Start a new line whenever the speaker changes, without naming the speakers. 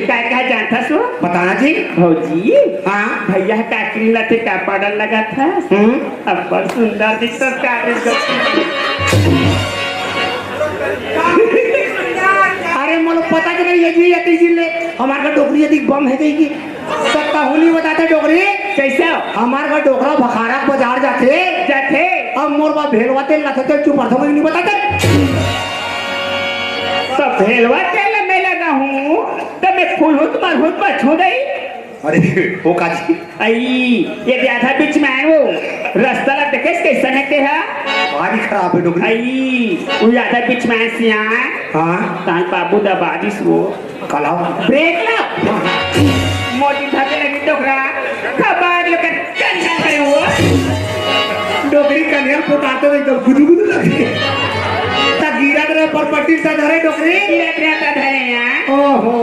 काय काय जानता सो
बताना जी।
भौजी
हाँ
भैया काकरी लाते का पाउडर लगा था अब बड़ सुंदर दिखता कागज
अरे मोलो पता कि नहीं ये जी यति जिले हमार का डोकरी यदि बम है गई की सत्ता होली बताते डोकरी
कैसे
हमार का डोकरा भखारा बाजार जाते
जाते
अब मोर बा भेलवाते लखते चुप अर्थ में नहीं बताते
सब भेलवा तेल में लगा हूँ तो मैं फूल हुत पर छू गई
अरे वो काजी
आई ये आधा बीच में आए वो रास्ता ला देखे कैसा है के है
बारी खराब है डोकरी
आई वो आधा बीच में सिया
हाँ
तान बाबू दबादिस वो
कलाओ
ब्रेक ला मोटी धके लगी डोकरा खबर लेकर चंदा करे वो
डोकरी कन्या पोटाते हुए तो गुदु गुदु लगे ता गिरा करे पर पट्टी सा धरे डोकरी
ये क्या धरे यार
ओहो